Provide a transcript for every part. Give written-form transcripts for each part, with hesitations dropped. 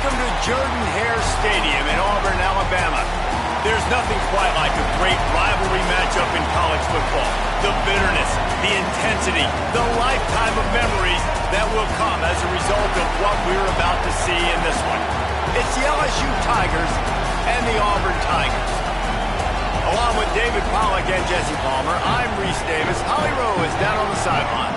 Welcome to Jordan-Hare Stadium in Auburn, Alabama. There's nothing quite like a great rivalry matchup in college football. The bitterness, the intensity, the lifetime of memories that will come as a result of what we're about to see in this one. It's the LSU Tigers and the Auburn Tigers. Along with David Pollack and Jesse Palmer, I'm Reese Davis. Holly Rowe is down on the sideline.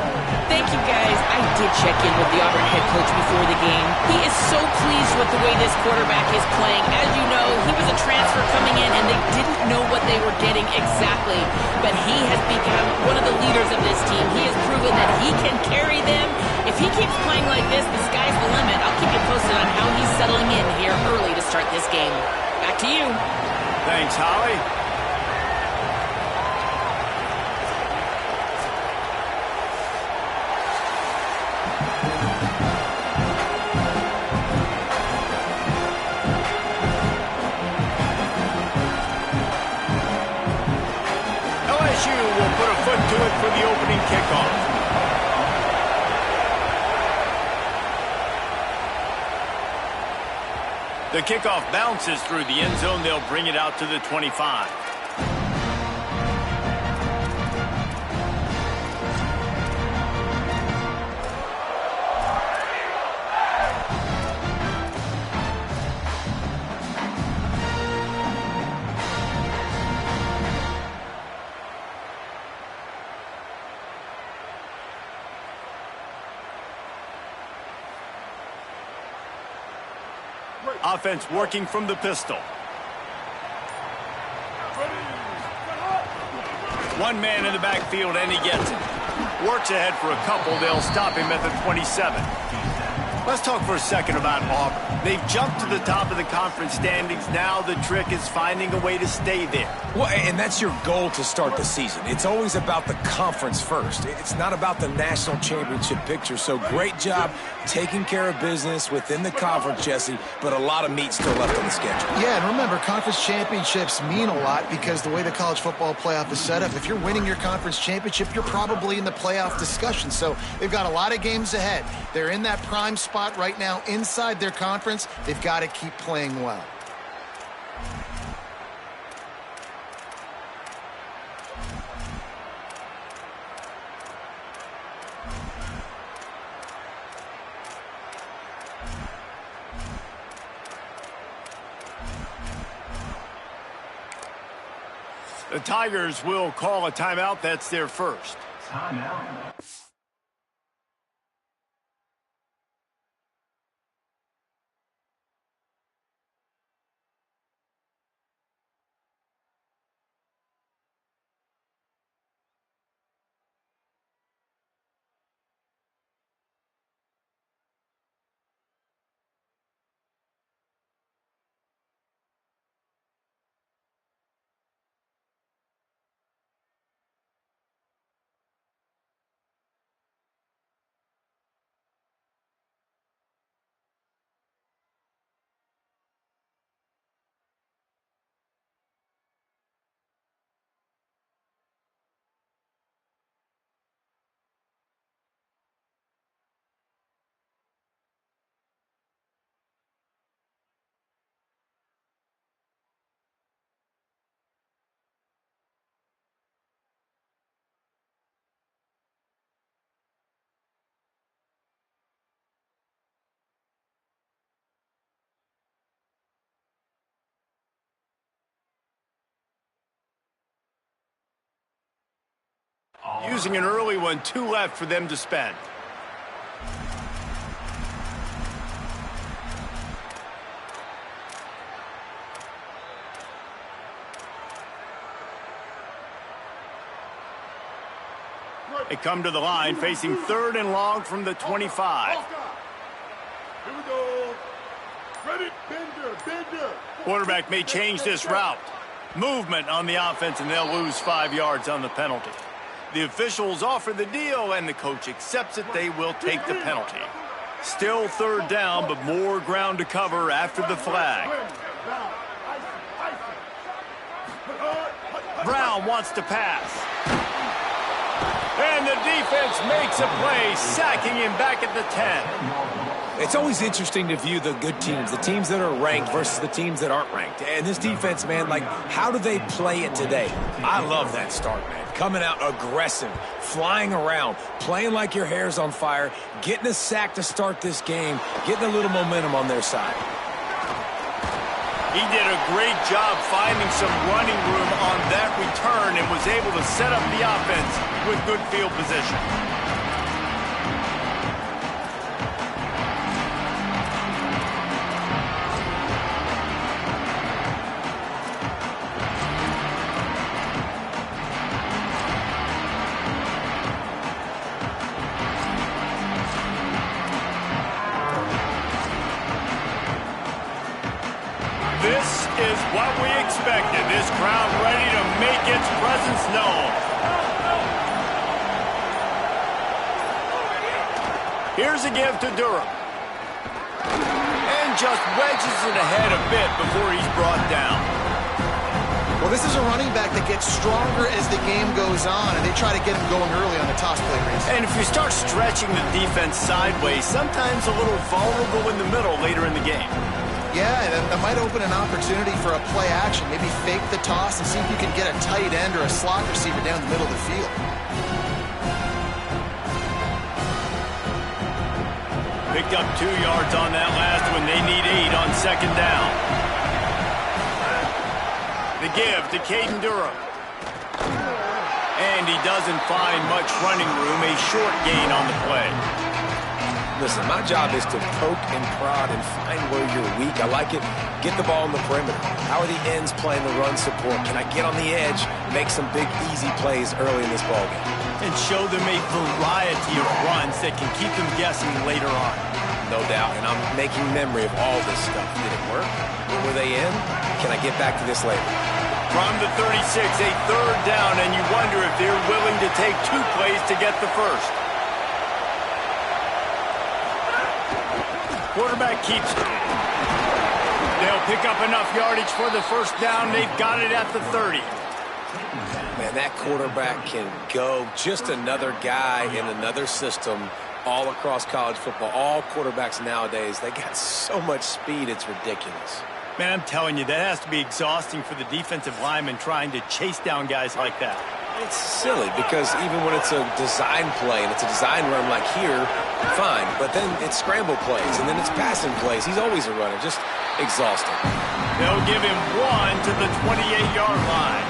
Thank you, guys. I did check in with the Auburn head coach before the game. He is so pleased with the way this quarterback is playing. As you know, he was a transfer coming in, and they didn't know what they were getting exactly. But he has become one of the leaders of this team. He has proven that he can carry them. If he keeps playing like this, the sky's the limit. I'll keep you posted on how he's settling in here early to start this game. Back to you. Thanks, Holly. Will put a foot to it for the opening kickoff. The kickoff bounces through the end zone. They'll bring it out to the 25. Offense working from the pistol. One man in the backfield, and he gets it. Works ahead for a couple. They'll stop him at the 27. Let's talk for a second about Auburn. They've jumped to the top of the conference standings. Now the trick is finding a way to stay there. Well, and that's your goal to start the season. It's always about the conference first. It's not about the national championship picture. So great job taking care of business within the conference, Jesse, but a lot of meat still left on the schedule. Yeah, and remember, conference championships mean a lot because the way the college football playoff is set up, if you're winning your conference championship, you're probably in the playoff discussion. So they've got a lot of games ahead. They're in that prime spot right now inside their conference. They've got to keep playing well. The Tigers will call a timeout. That's their first. Timeout. Using an early one, 2 left for them to spend. They come to the line, facing 3rd and long from the 25. Here we go. Ready, Bender. Quarterback may change this route. Movement on the offense, and they'll lose 5 yards on the penalty. The officials offer the deal, and the coach accepts it. They will take the penalty. Still 3rd down, but more ground to cover after the flag. Brown wants to pass. And the defense makes a play, sacking him back at the 10. It's always interesting to view the good teams, the teams that are ranked versus the teams that aren't ranked. And this defense, man, like, how do they play it today? I love that start, man. Coming out aggressive, flying around, playing like your hair's on fire, getting a sack to start this game, getting a little momentum on their side. He did a great job finding some running room on that return and was able to set up the offense with good field position. This is what we expected. This crowd ready to make its presence known. Here's a give to Durham. And just wedges it ahead a bit before he's brought down. Well, this is a running back that gets stronger as the game goes on, and they try to get him going early on the toss play race. And if you start stretching the defense sideways, sometimes a little vulnerable in the middle later in the game. Yeah, that might open an opportunity for a play action. Maybe fake the toss and see if you can get a tight end or a slot receiver down the middle of the field. Picked up 2 yards on that last one. They need 8 on second down. The give to Caden Durham. And he doesn't find much running room. A short gain on the play. Listen, my job is to poke and prod and find where you're weak. I like it. Get the ball in the perimeter. How are the ends playing the run support? Can I get on the edge, make some big, easy plays early in this ballgame? And show them a variety of runs that can keep them guessing later on. No doubt, and I'm making memory of all this stuff. Did it work? Where were they in? Can I get back to this later? From the 36, a third down, and you wonder if they're willing to take 2 plays to get the first. Quarterback keeps it. They'll pick up enough yardage for the first down. They've got it at the 30. Man, that quarterback can go. Just another guy in another system all across college football. All quarterbacks nowadays, they got so much speed, it's ridiculous. Man, I'm telling you, that has to be exhausting for the defensive lineman trying to chase down guys like that. It's silly because even when it's a design play and it's a design run like here, fine. But then it's scramble plays and then it's passing plays. He's always a runner. Just exhausting. They'll give him 1 to the 28-yard line.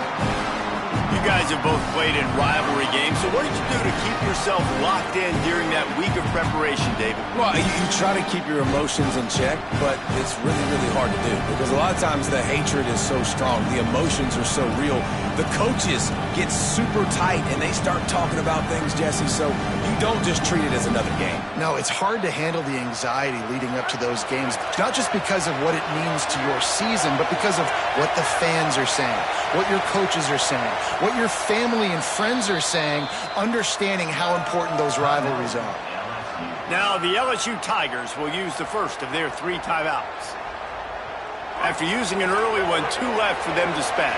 You guys have both played in rivalry games, so what did you do to keep yourself locked in during that week of preparation, David? Well, you try to keep your emotions in check, but it's really, really hard to do because a lot of times the hatred is so strong. The emotions are so real. The coaches get super tight and they start talking about things, Jesse, so you don't just treat it as another game. No, it's hard to handle the anxiety leading up to those games, not just because of what it means to your season, but because of what the fans are saying, what your coaches are saying, what your family and friends are saying, understanding how important those rivalries are. Now the LSU Tigers will use the first of their 3 timeouts. After using an early one, 2 left for them to spend.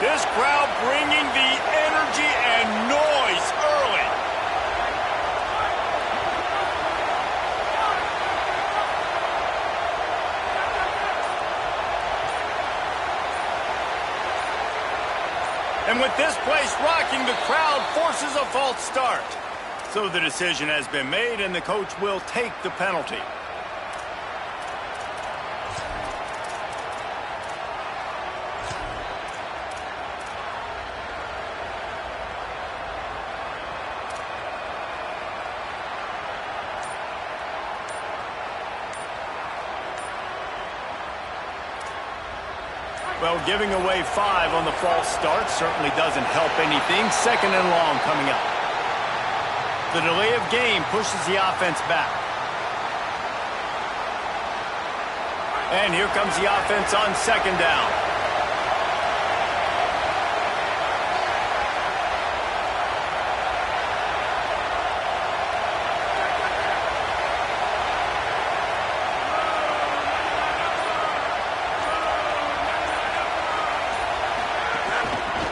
This crowd bringing the energy and noise early. And with this place rocking, the crowd forces a false start. So the decision has been made, and the coach will take the penalty. Well, giving away 5 on the false start certainly doesn't help anything. 2nd and long coming up. The delay of game pushes the offense back. And here comes the offense on 2nd down.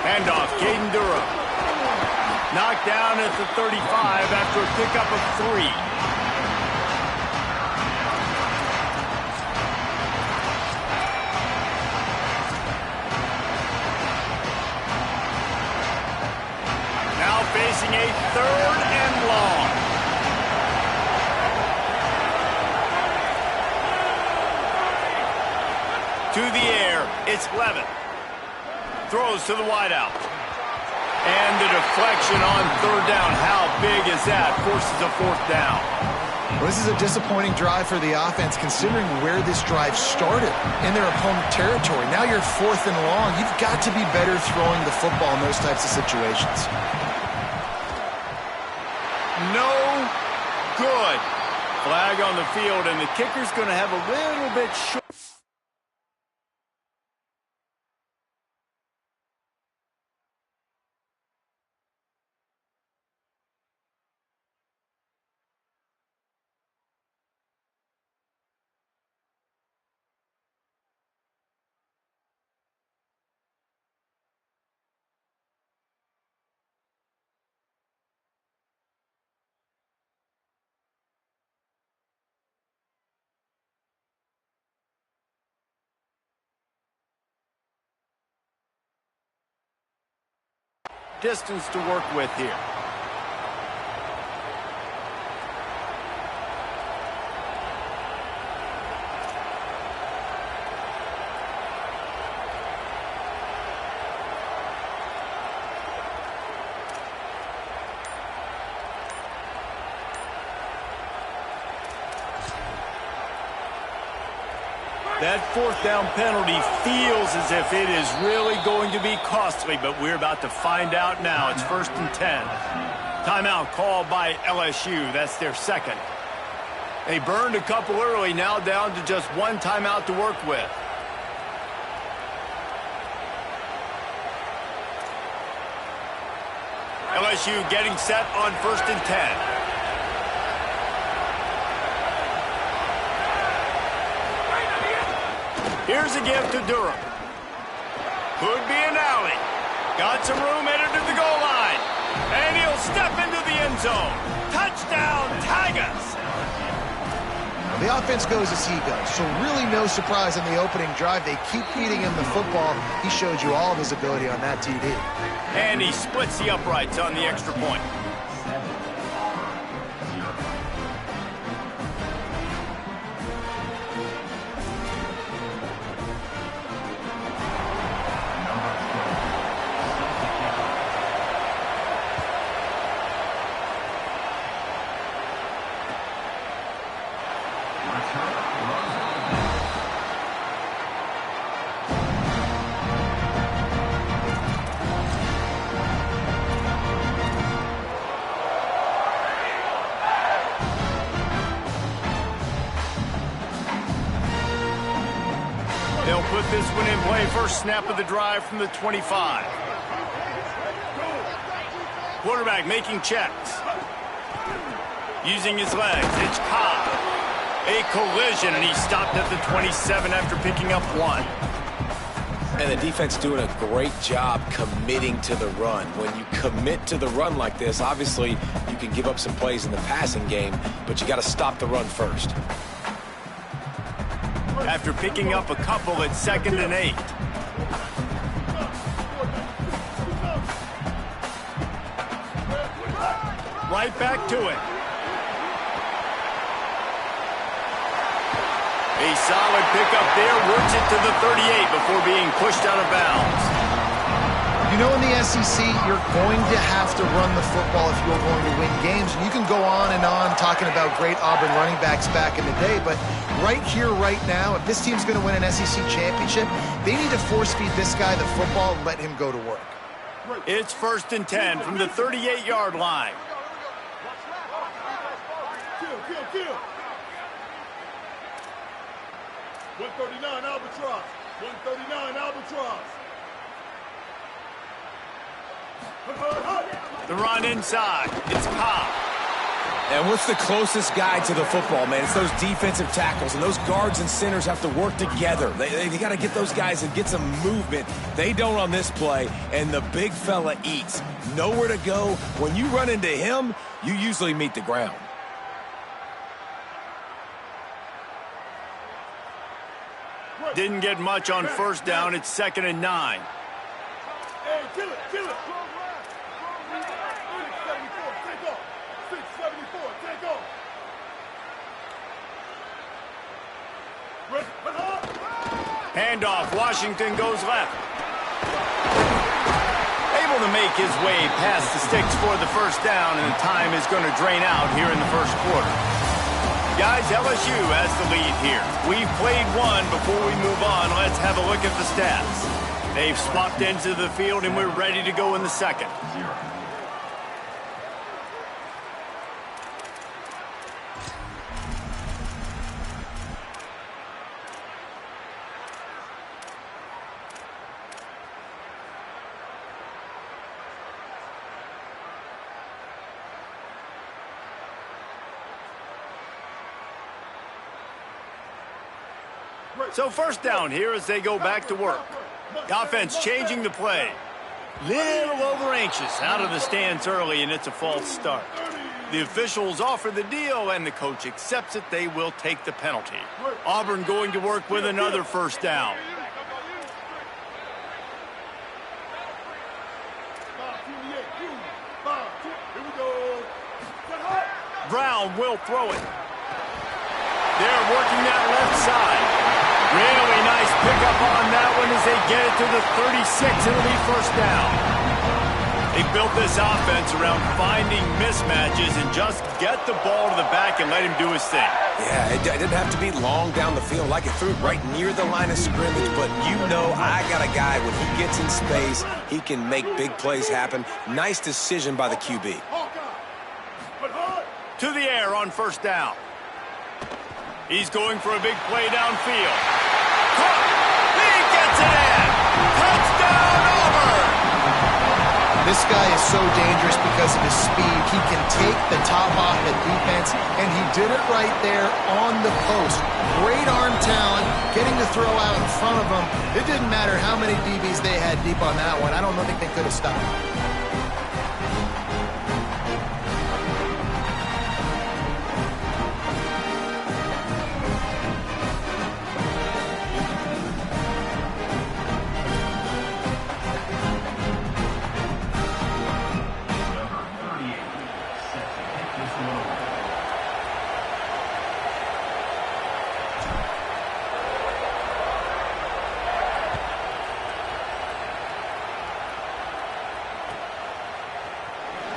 Handoff, Caden Durham. Knocked down at the 35 after a pickup of 3. To the air, it's Levin. Throws to the wideout. And the deflection on third down. How big is that? Forces a fourth down. Well, this is a disappointing drive for the offense, considering where this drive started, in their opponent territory. Now you're 4th and long. You've got to be better throwing the football in those types of situations. No good. Flag on the field, and the kicker's going to have a little bit short. Distance to work with here. That fourth down penalty feels as if it is really going to be costly, but we're about to find out now. It's 1st and 10. Timeout called by LSU. That's their second. They burned a couple early, now down to just one timeout to work with. LSU getting set on 1st and 10. Here's a give to Durham. Could be an alley. Got some room headed to the goal line. And he'll step into the end zone. Touchdown, Tigers! The offense goes as he goes, so really no surprise in the opening drive. They keep feeding him the football. He showed you all of his ability on that TD. And he splits the uprights on the extra point. They'll put this one in play. First snap of the drive from the 25. Quarterback making checks. Using his legs. It's Cobb. A collision, and he stopped at the 27 after picking up one. And the defense doing a great job committing to the run. When you commit to the run like this, obviously you can give up some plays in the passing game, but you got to stop the run first. After picking up a couple at 2nd and 8. Right back to it. A solid pickup there, works it to the 38 before being pushed out of bounds. You know, in the SEC, you're going to have to run the football if you're going to win games. And you can go on and on talking about great Auburn running backs back in the day, but right here, right now, if this team's going to win an SEC championship, they need to force-feed this guy the football and let him go to work. It's 1st and 10 from the 38-yard line. Kill. 139 Albatross. 139 Albatross. The run inside. It's Cobb. And what's the closest guy to the football, man? It's those defensive tackles, and those guards and centers have to work together. They got to get those guys and get some movement. They don't on this play, and the big fella eats. Nowhere to go. When you run into him, you usually meet the ground. Didn't get much on first down. It's 2nd and 9. Hey, kill it. 674, take off. 674, take off. Handoff. Washington goes left. Able to make his way past the sticks for the first down, and the time is going to drain out here in the first quarter. Guys, LSU has the lead here. We've played one. Before we move on, let's have a look at the stats. They've swapped into the field, and we're ready to go in the second. So first down here as they go back to work. The offense changing the play. Little over anxious out of the stance early, and it's a false start. The officials offer the deal, and the coach accepts it. They will take the penalty. Auburn going to work with another first down. Brown will throw it. They're working that left side. Really nice pickup on that one as they get it to the 36. It'll be first down. They built this offense around finding mismatches and just get the ball to the back and let him do his thing. Yeah, it didn't have to be long down the field. Like it threw it right near the line of scrimmage, but you know I got a guy, when he gets in space, he can make big plays happen. Nice decision by the QB. To the air on first down. He's going for a big play downfield. Caught. He gets it in. Touchdown, Auburn. This guy is so dangerous because of his speed. He can take the top off the defense, and he did it right there on the post. Great arm talent, getting the throw out in front of him. It didn't matter how many DBs they had deep on that one. I don't think they could have stopped him.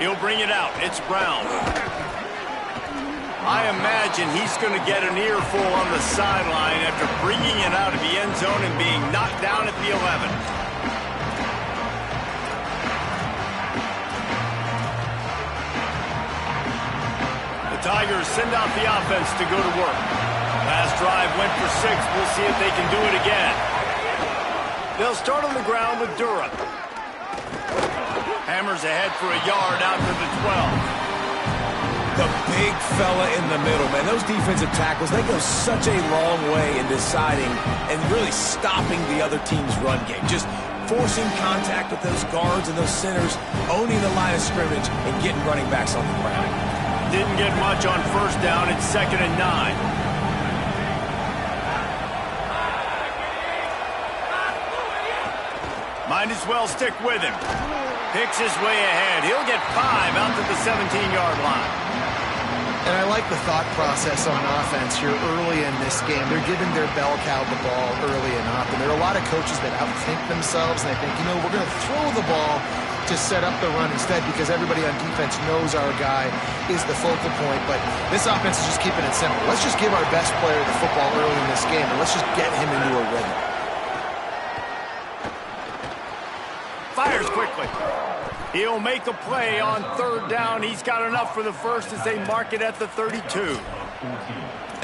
He'll bring it out. It's Brown. I imagine he's going to get an earful on the sideline after bringing it out of the end zone and being knocked down at the 11. The Tigers send out the offense to go to work. Last drive went for 6. We'll see if they can do it again. They'll start on the ground with Durham. Hammers ahead for a yard out to the 12. The big fella in the middle, man. Those defensive tackles, they go such a long way in deciding and really stopping the other team's run game. Just forcing contact with those guards and those centers, owning the line of scrimmage, and getting running backs on the ground. Didn't get much on first down. It's 2nd and 9. Might as well stick with him. Picks his way ahead. He'll get 5 out to the 17-yard line. And I like the thought process on offense here early in this game. They're giving their bell cow the ball early and often. There are a lot of coaches that outthink themselves, and they think, you know, we're going to throw the ball to set up the run instead because everybody on defense knows our guy is the focal point. But this offense is just keeping it simple. Let's just give our best player the football early in this game, and let's just get him into a rhythm. Fires quickly. He'll make a play on 3rd down. He's got enough for the first as they mark it at the 32.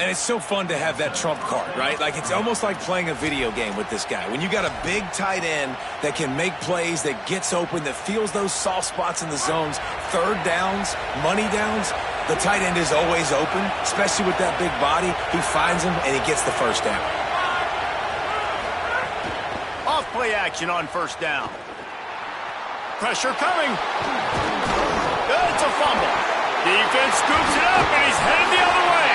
And it's so fun to have that trump card, right? Like, it's almost like playing a video game with this guy. When you got a big tight end that can make plays, that gets open, that feels those soft spots in the zones, 3rd downs, money downs, the tight end is always open, especially with that big body. He finds him, and he gets the first down. Off play action on first down. Pressure coming. It's a fumble. Defense scoops it up, and he's headed the other way.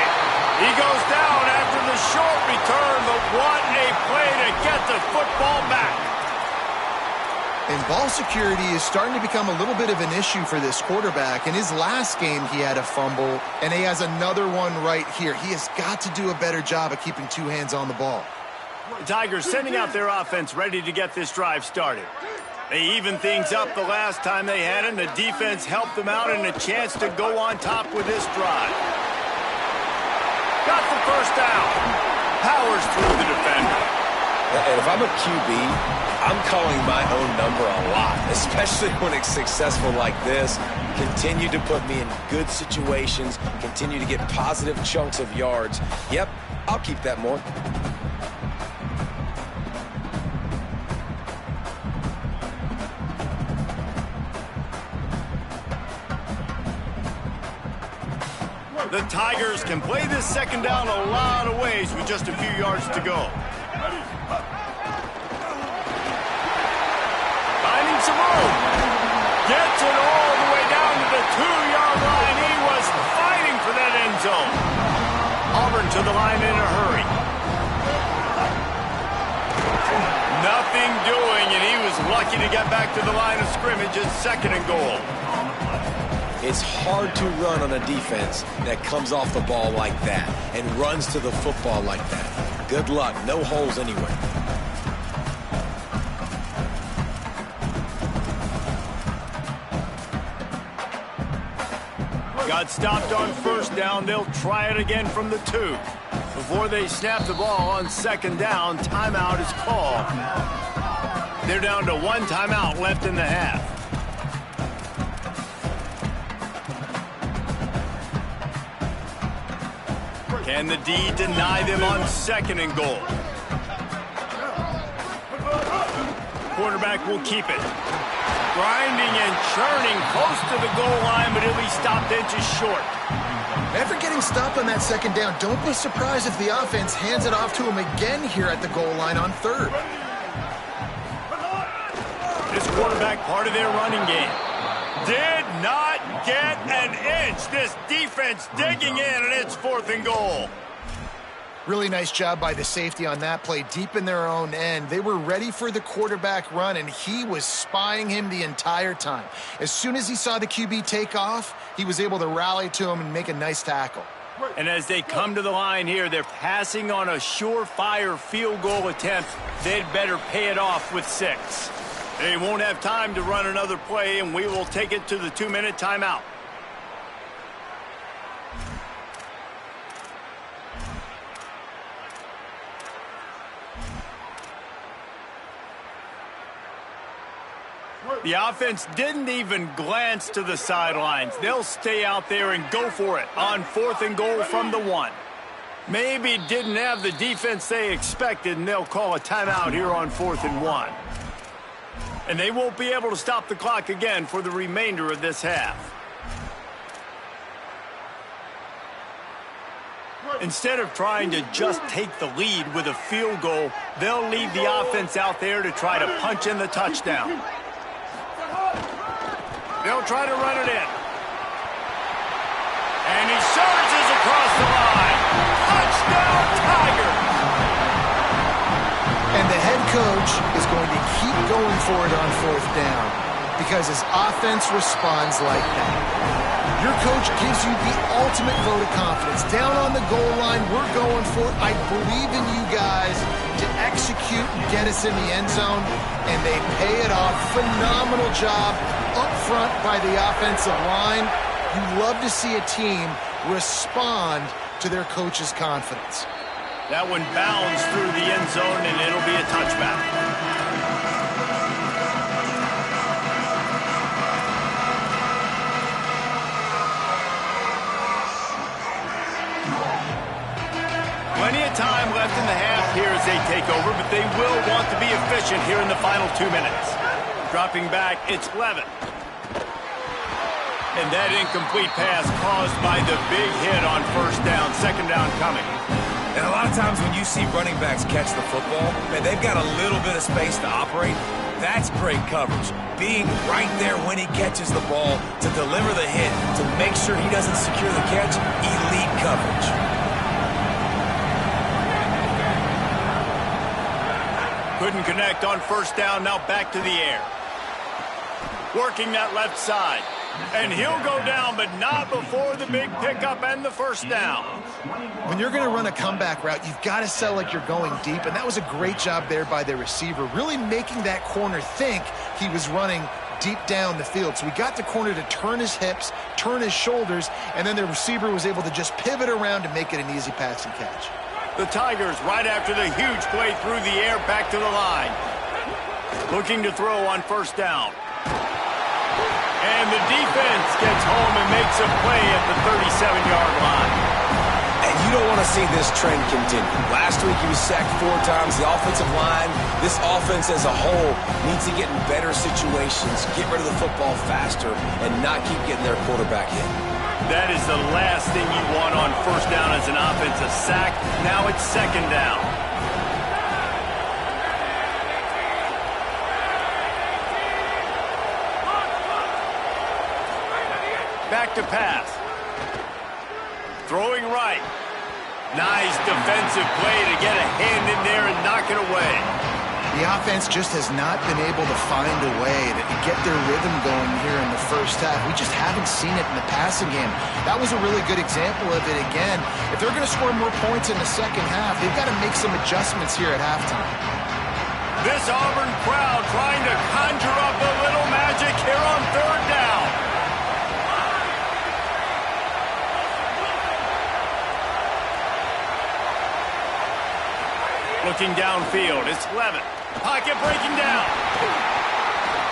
He goes down after the short return, but what a play to get the football back. And ball security is starting to become a little bit of an issue for this quarterback. In his last game, he had a fumble, and he has another one right here. He has got to do a better job of keeping 2 hands on the ball. The Tigers sending out their offense ready to get this drive started. They evened things up the last time they had it, and the defense helped them out and a chance to go on top with this drive. Got the first down. Powers through the defender. And if I'm a QB, I'm calling my own number a lot, especially when it's successful like this. Continue to put me in good situations, continue to get positive chunks of yards. Yep, I'll keep that more. The Tigers can play this second down a lot of ways with just a few yards to go. Finding some room. Gets it all the way down to the 2-yard line. He was fighting for that end zone. Auburn to the line in a hurry. Nothing doing, and he was lucky to get back to the line of scrimmage at 2nd and goal. It's hard to run on a defense that comes off the ball like that and runs to the football like that. Good luck. No holes anywhere. Got stopped on first down. They'll try it again from the 2. Before they snap the ball on 2nd down, timeout is called. They're down to 1 timeout left in the half. Can the D deny them on 2nd and goal? Quarterback will keep it. Grinding and churning close to the goal line, but he'll be stopped inches short. After getting stopped on that 2nd down, don't be surprised if the offense hands it off to him again here at the goal line on 3rd. This quarterback part of their running game. Did not get an inch. This defense digging in, and it's 4th and goal. Really nice job by the safety on that play, deep in their own end. They were ready for the quarterback run, and he was spying him the entire time. As soon as he saw the QB take off, he was able to rally to him and make a nice tackle. And as they come to the line here, they're passing on a surefire field goal attempt. They'd better pay it off with 6. They won't have time to run another play, and we will take it to the 2-minute timeout. The offense didn't even glance to the sidelines. They'll stay out there and go for it on 4th and goal from the 1. Maybe didn't have the defense they expected, and they'll call a timeout here on 4th and 1. And they won't be able to stop the clock again for the remainder of this half. Instead of trying to just take the lead with a field goal, they'll leave the offense out there to try to punch in the touchdown. They'll try to run it in. And he surges across the line. Touchdown, Tigers! And the head coach is going to keep going for it on 4th down because his offense responds like that. Your coach gives you the ultimate vote of confidence. Down on the goal line, we're going for it. I believe in you guys to execute and get us in the end zone, and they pay it off. Phenomenal job up front by the offensive line. You love to see a team respond to their coach's confidence. That one bounds through the end zone, and it'll be a touchback. Plenty of time left in the half here as they take over, but they will want to be efficient here in the final 2 minutes. Dropping back, it's Levin. And that incomplete pass caused by the big hit on 1st down, 2nd down coming. And a lot of times when you see running backs catch the football, man, they've got a little bit of space to operate. That's great coverage. Being right there when he catches the ball to deliver the hit, to make sure he doesn't secure the catch, elite coverage. Couldn't connect on 1st down, now back to the air. Working that left side. And he'll go down, but not before the big pickup and the first down. When you're going to run a comeback route, you've got to sell like you're going deep, and that was a great job there by the receiver, really making that corner think he was running deep down the field. So we got the corner to turn his hips, turn his shoulders, and then the receiver was able to just pivot around and make it an easy passing catch. The Tigers, right after the huge play through the air, back to the line. Looking to throw on first down. And the defense gets home and makes a play at the 37-yard line. And you don't want to see this trend continue. Last week he was sacked 4 times. The offensive line, this offense as a whole, needs to get in better situations, get rid of the football faster, and not keep getting their quarterback hit. That is the last thing you want on first down as an offensive sack. Now it's second down. Back to pass. Throwing right. Nice defensive play to get a hand in there and knock it away. The offense just has not been able to find a way to get their rhythm going here in the first half. We just haven't seen it in the passing game. That was a really good example of it again. If they're going to score more points in the second half, they've got to make some adjustments here at halftime. This Auburn crowd trying to conjure up a little magic here on third down. Looking downfield, it's Levitt. Pocket breaking down.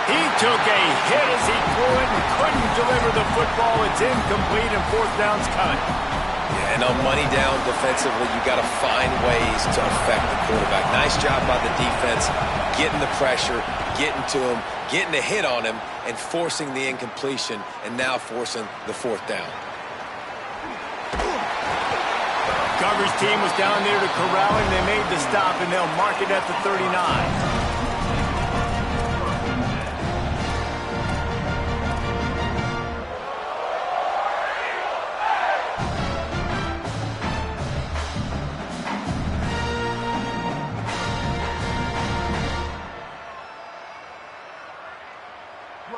He took a hit as he threw it and couldn't deliver the football. It's incomplete and fourth down's coming. Yeah, and on money down defensively, you got to find ways to affect the quarterback. Nice job by the defense, getting the pressure, getting to him, getting a hit on him, and forcing the incompletion, and now forcing the fourth down. Coverage team was down there to corral him. They made the stop, and they'll mark it at the 39.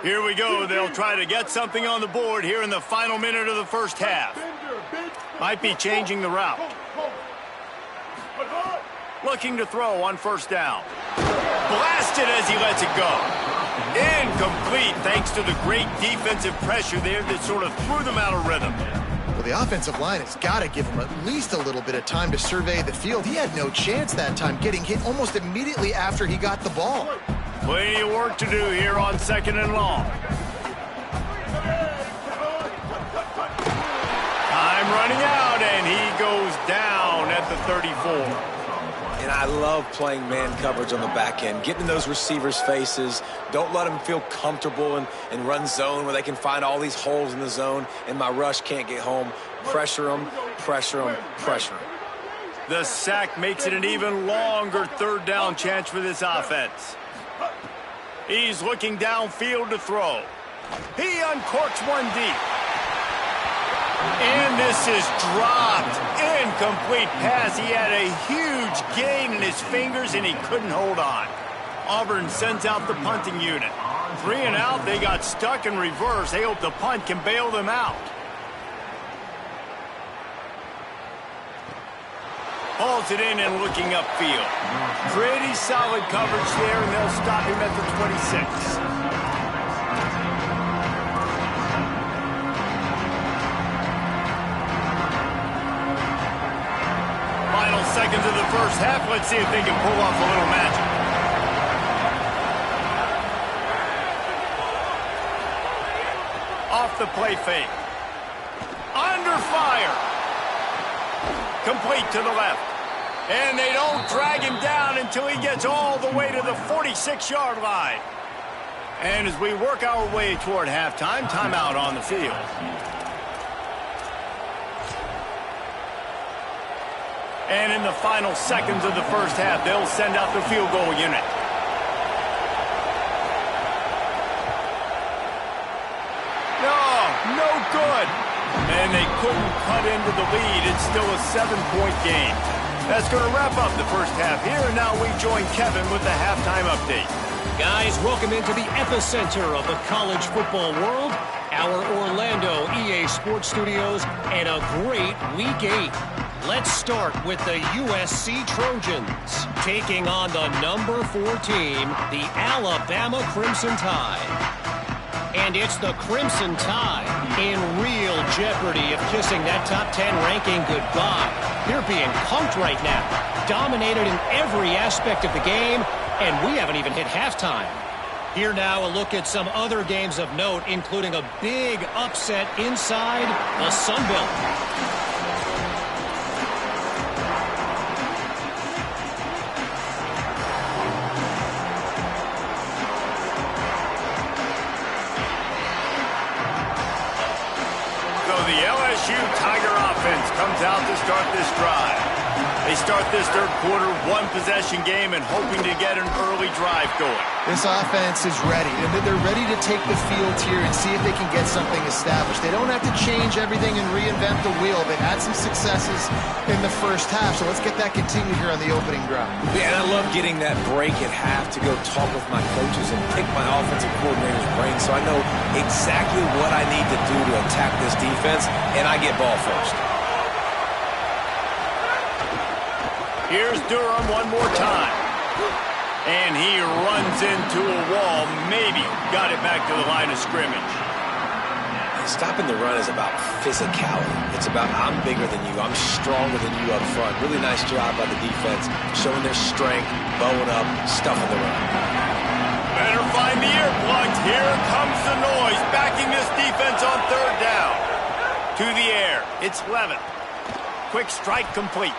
Here we go. They'll try to get something on the board here in the final minute of the first half. Might be changing the route. Looking to throw on first down. Blasted as he lets it go. Incomplete thanks to the great defensive pressure there that sort of threw them out of rhythm. Well, the offensive line has got to give him at least a little bit of time to survey the field. He had no chance that time, getting hit almost immediately after he got the ball. Plenty of work to do here on second and long. Time running out, and he goes down at the 34. And I love playing man coverage on the back end, getting in those receivers' faces. Don't let them feel comfortable and run zone where they can find all these holes in the zone, and my rush can't get home. Pressure them, pressure them, pressure them. The sack makes it an even longer third down chance for this offense. He's looking downfield to throw. He uncorks one deep. And this is dropped. Incomplete pass. He had a huge gain in his fingers, and he couldn't hold on. Auburn sends out the punting unit. 3 and out. They got stuck in reverse. They hope the punt can bail them out. Hauls it in and looking upfield. Pretty solid coverage there, and they'll stop him at the 26. Final seconds of the first half. Let's see if they can pull off a little magic. Off the play fake. Under fire. Complete to the left. And they don't drag him down until he gets all the way to the 46-yard line. And as we work our way toward halftime, timeout on the field. And in the final seconds of the first half, they'll send out the field goal unit. No good. And they couldn't cut into the lead. It's still a 7-point game. That's going to wrap up the first half here. And now we join Kevin with the halftime update. Guys, welcome into the epicenter of the college football world. our Orlando EA Sports Studios, and a great Week 8. Let's start with the USC Trojans, taking on the number 4 team, the Alabama Crimson Tide. And it's the Crimson Tide in real jeopardy of kissing that top 10 ranking goodbye. They're being punked right now, dominated in every aspect of the game, and we haven't even hit halftime. Here now, a look at some other games of note, including a big upset inside the Sun Belt. Tiger offense comes out to start this drive. They start this third quarter one-possession game and hoping to get an early drive going. This offense is ready, and they're ready to take the field here and see if they can get something established. They don't have to change everything and reinvent the wheel. They've had some successes in the first half, so let's get that continued here on the opening drive. Yeah, and I love getting that break at half to go talk with my coaches and pick my offensive coordinator's brain so I know exactly what I need to do to attack this defense, and I get ball first. Here's Durham one more time. And he runs into a wall. Maybe got it back to the line of scrimmage. Stopping the run is about physicality. It's about I'm bigger than you. I'm stronger than you up front. Really nice job by the defense, showing their strength, bowing up, stuffing the run. Better find the earplugs. Here comes the noise, backing this defense on third down. To the air. It's Levin. Quick strike complete.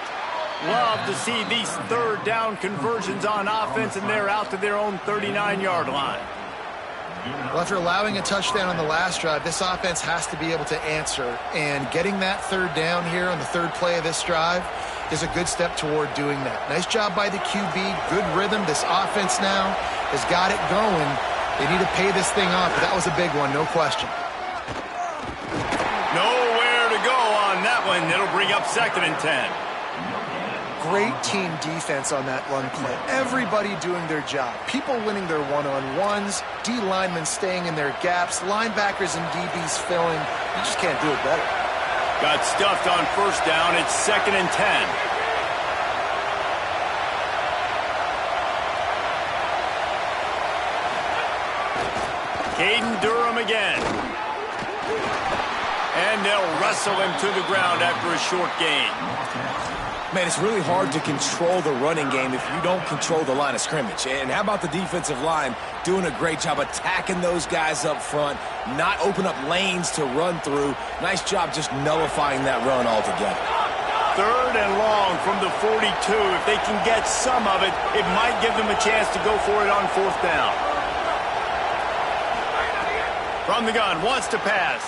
Love to see these third down conversions on offense, and they're out to their own 39-yard line. Well, after allowing a touchdown on the last drive, this offense has to be able to answer. And getting that third down here on the third play of this drive is a good step toward doing that. Nice job by the QB. Good rhythm. This offense now has got it going. They need to pay this thing off, but that was a big one, no question. Nowhere to go on that one. It'll bring up 2nd and 10. Great team defense on that run play. Everybody doing their job. People winning their one-on-ones, D linemen staying in their gaps, linebackers and DBs filling. You just can't do it better. Got stuffed on first down. It's 2nd and 10. Caden Durham again. And they'll wrestle him to the ground after a short gain. Man, it's really hard to control the running game if you don't control the line of scrimmage. And how about the defensive line doing a great job attacking those guys up front, not open up lanes to run through. Nice job just nullifying that run altogether. 3rd and long from the 42. If they can get some of it, it might give them a chance to go for it on 4th down. From the gun, wants to pass.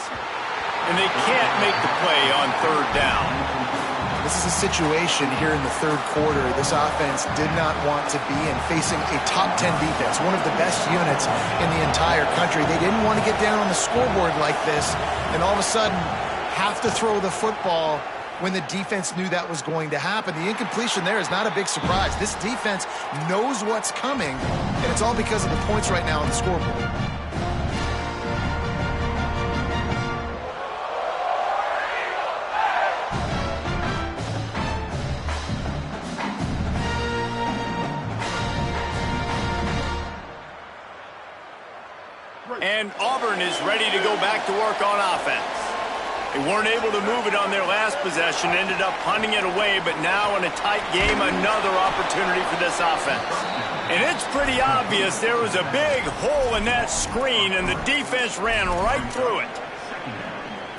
And they can't make the play on 3rd down. This is a situation here in the third quarter this offense did not want to be in, facing a top 10 defense, one of the best units in the entire country. They didn't want to get down on the scoreboard like this and all of a sudden have to throw the football when the defense knew that was going to happen. The incompletion there is not a big surprise. This defense knows what's coming, and it's all because of the points right now on the scoreboard. And Auburn is ready to go back to work on offense. They weren't able to move it on their last possession, ended up punting it away, but now in a tight game, another opportunity for this offense. And it's pretty obvious there was a big hole in that screen, and the defense ran right through it.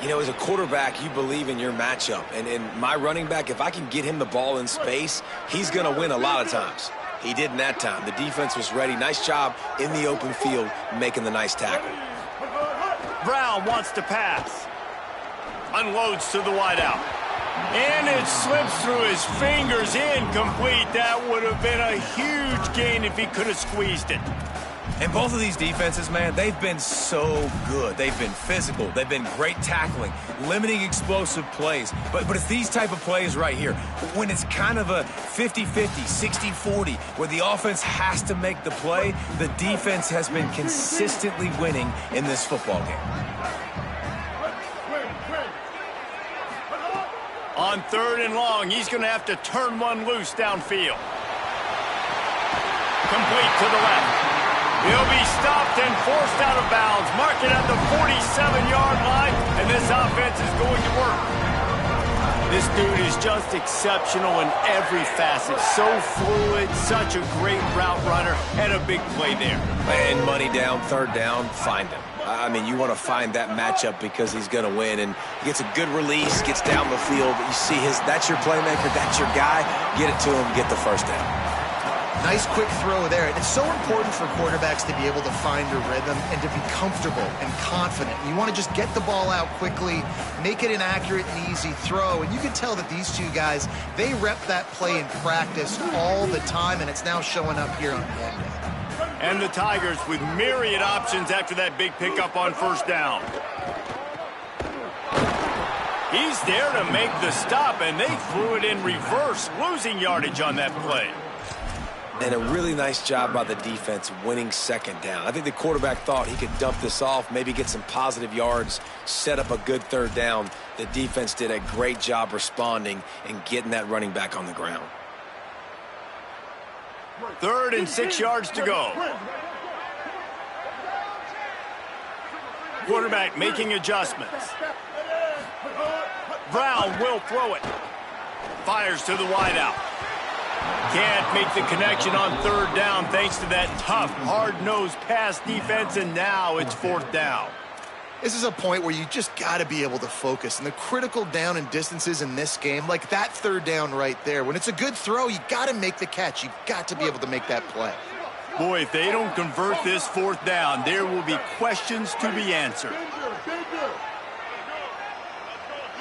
You know, as a quarterback, you believe in your matchup. And in my running back, if I can get him the ball in space, he's going to win a lot of times. He did in that time. The defense was ready. Nice job in the open field making the nice tackle. Brown wants to pass. Unloads to the wideout. And it slips through his fingers, incomplete. That would have been a huge gain if he could have squeezed it. And both of these defenses, man, they've been so good. They've been physical. They've been great tackling, limiting explosive plays. But it's these type of plays right here, when it's kind of a 50-50, 60-40, where the offense has to make the play, the defense has been consistently winning in this football game. On 3rd and long, he's going to have to turn one loose downfield. Complete to the left. He'll be stopped and forced out of bounds. Mark it at the 47-yard line, and this offense is going to work. This dude is just exceptional in every facet. So fluid, such a great route runner, and a big play there. And money down, 3rd down, find him. I mean, you want to find that matchup because he's going to win, and he gets a good release, gets down the field. You see that's your playmaker, that's your guy. Get it to him, get the 1st down. Nice quick throw there. It's so important for quarterbacks to be able to find a rhythm and to be comfortable and confident. You want to just get the ball out quickly, make it an accurate and easy throw. And you can tell that these two guys, they rep that play in practice all the time, and it's now showing up here on game day. And the Tigers with myriad options after that big pickup on 1st down. He's there to make the stop, and they threw it in reverse, losing yardage on that play. And a really nice job by the defense winning 2nd down. I think the quarterback thought he could dump this off, maybe get some positive yards, set up a good 3rd down. The defense did a great job responding and getting that running back on the ground. 3rd and 6 yards to go. Quarterback making adjustments. Brown will throw it. Fires to the wideout. Can't make the connection on 3rd down thanks to that tough, hard-nosed pass defense, and now it's 4th down. This is a point where you just got to be able to focus. And the critical down and distances in this game, like that 3rd down right there, when it's a good throw, you got to make the catch. You've got to be able to make that play. Boy, if they don't convert this 4th down, there will be questions to be answered.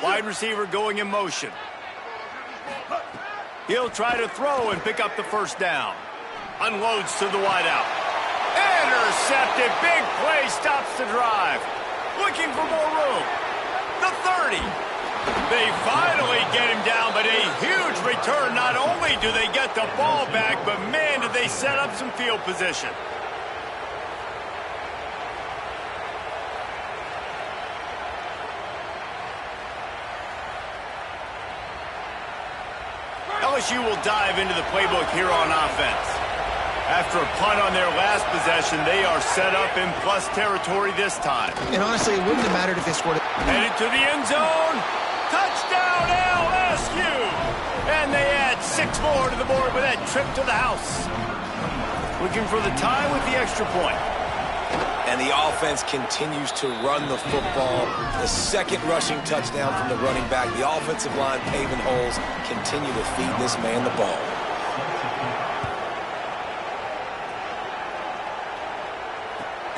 Wide receiver going in motion. He'll try to throw and pick up the 1st down. Unloads to the wideout. Intercepted. Big play stops the drive. Looking for more room. The 30. They finally get him down, but a huge return. Not only do they get the ball back, but man, did they set up some field position. LSU will dive into the playbook here on offense. After a punt on their last possession, they are set up in plus territory this time. And honestly, it wouldn't have mattered if they scored it. Headed to the end zone. Touchdown, LSU! And they add 6 more to the board with that trip to the house. Looking for the tie with the extra point. And the offense continues to run the football. The 2nd rushing touchdown from the running back. The offensive line paving holes. Continue to feed this man the ball.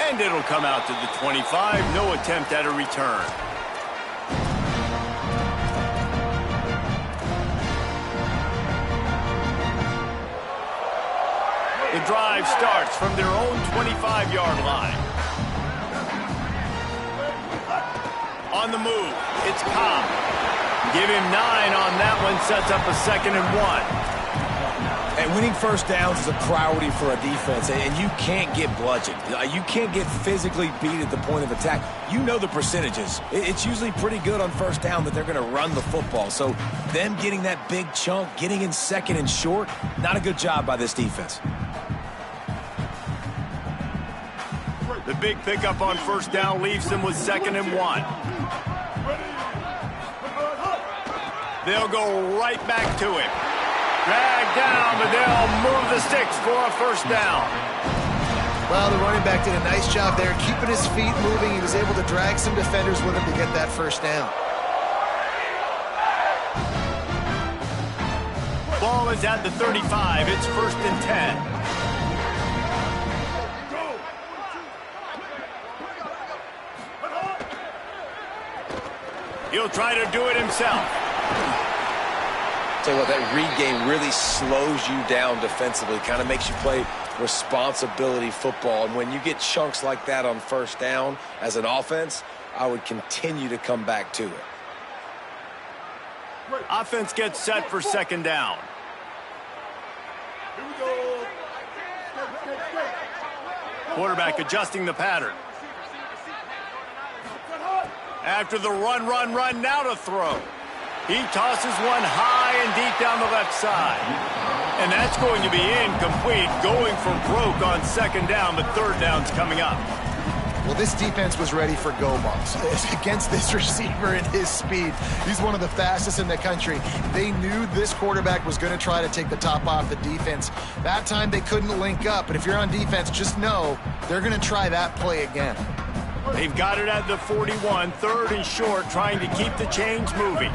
And it'll come out to the 25. No attempt at a return. The drive starts from their own 25-yard line. On the move, it's Cobb. Give him 9 on that one, sets up a 2nd and 1. And winning 1st downs is a priority for a defense, and you can't get bludgeoned. You can't get physically beat at the point of attack. You know the percentages. It's usually pretty good on 1st down that they're going to run the football. So them getting that big chunk, getting in 2nd and short, not a good job by this defense. The big pickup on 1st down leaves them with 2nd and 1. They'll go right back to him. Dragged down, but they'll move the sticks for a 1st down. Well, the running back did a nice job there, keeping his feet moving. He was able to drag some defenders with him to get that 1st down. Ball is at the 35. It's 1st and 10. He'll try to do it himself. Tell you what, that read game really slows you down defensively, kind of makes you play responsibility football. And when you get chunks like that on 1st down as an offense, I would continue to come back to it. Offense gets set for 2nd down. Here we go. Quarterback adjusting the pattern. After the run, now to throw. He tosses one high and deep down the left side. And that's going to be incomplete, going for broke on second down, but third down's coming up. Well, this defense was ready for go balls against this receiver and his speed. He's one of the fastest in the country. They knew this quarterback was going to try to take the top off the defense. That time they couldn't link up, but if you're on defense, just know they're going to try that play again. They've got it at the 41, third and short, trying to keep the chains moving.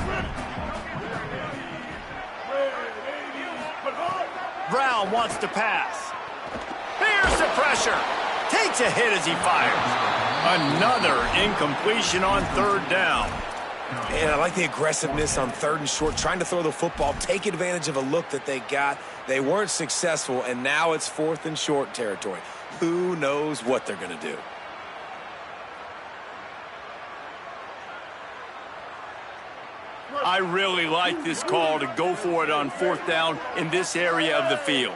Brown wants to pass. Here's the pressure. Takes a hit as he fires. Another incompletion on third down. And I like the aggressiveness on third and short, trying to throw the football, take advantage of a look that they got. They weren't successful, and now it's fourth and short territory. Who knows what they're going to do? I really like this call to go for it on fourth down in this area of the field.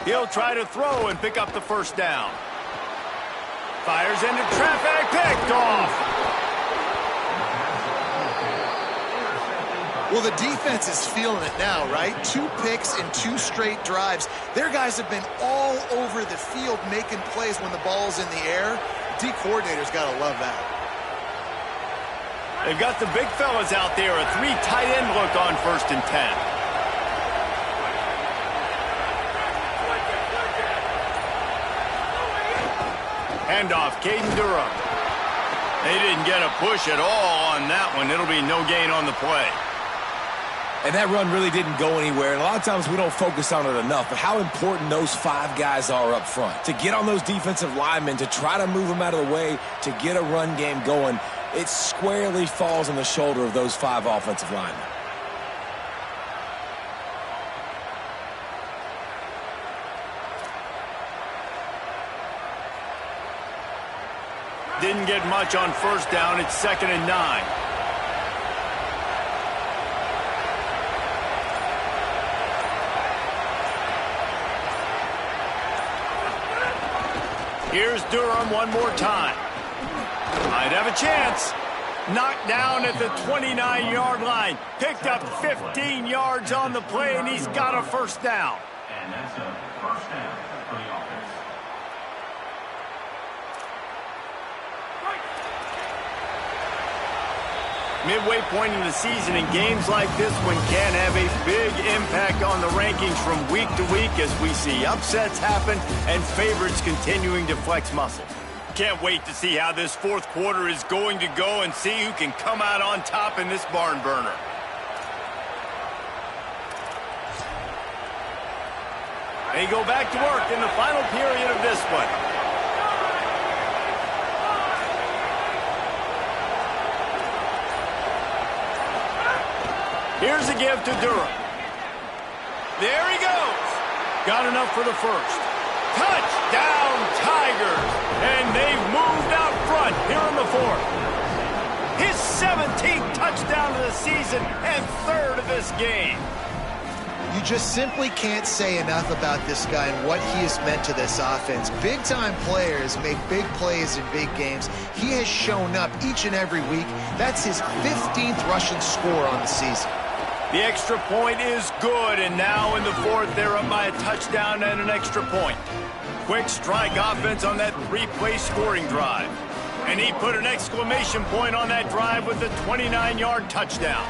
He'll try to throw and pick up the first down. Fires into traffic, picked off. Well, the defense is feeling it now, right? 2 picks in 2 straight drives. Their guys have been all over the field making plays when the ball's in the air. D coordinator's got to love that. They've got the big fellas out there, a 3 tight end look on first and 10. Handoff, Caden Durham. They didn't get a push at all on that one. It'll be no gain on the play. And that run really didn't go anywhere. And a lot of times we don't focus on it enough, but how important those 5 guys are up front. To get on those defensive linemen, to try to move them out of the way, to get a run game going, it squarely falls on the shoulder of those 5 offensive linemen. Didn't get much on first down. It's 2nd and 9. Here's Durham one more time. Might have a chance. Knocked down at the 29-yard line. Picked up 15 yards on the play, and he's got a first down. And that's a first down for the offense. Midway point in the season, and games like this one can have a big impact on the rankings from week to week as we see upsets happen and favorites continuing to flex muscle. Can't wait to see how this fourth quarter is going to go and see who can come out on top in this barn burner. They go back to work in the final period of this one. Here's a give to Durham. There he goes. Got enough for the first. Touchdown, Tigers. And they've moved out front here in the fourth. His 17th touchdown of the season and 3rd of this game. You just simply can't say enough about this guy and what he has meant to this offense. Big-time players make big plays in big games. He has shown up each and every week. That's his 15th rushing score on the season. The extra point is good, and now in the fourth, they're up by a touchdown and an extra point. Quick strike offense on that 3-play scoring drive. And he put an exclamation point on that drive with a 29-yard touchdown.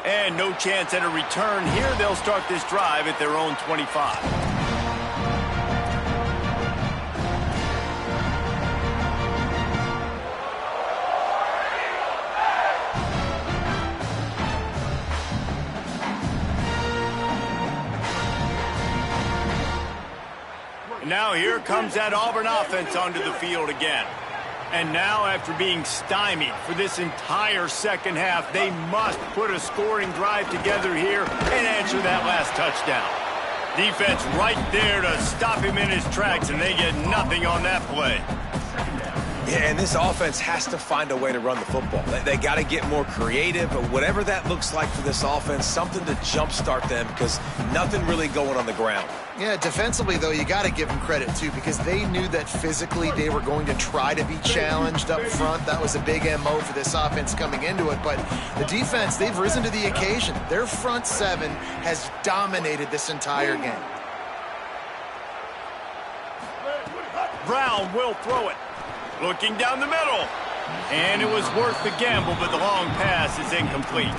And no chance at a return here. They'll start this drive at their own 25. And now here comes that Auburn offense onto the field again. And now, after being stymied for this entire second half, they must put a scoring drive together here and answer that last touchdown. Defense right there to stop him in his tracks, and they get nothing on that play. Yeah, and this offense has to find a way to run the football. They got to get more creative, but whatever that looks like for this offense, something to jumpstart them because nothing really going on the ground. Yeah, defensively, though, you got to give them credit, too, because they knew that physically they were going to try to be challenged up front. That was a big MO for this offense coming into it. But the defense, they've risen to the occasion. Their front seven has dominated this entire game. Brown will throw it. Looking down the middle. And it was worth the gamble, but the long pass is incomplete.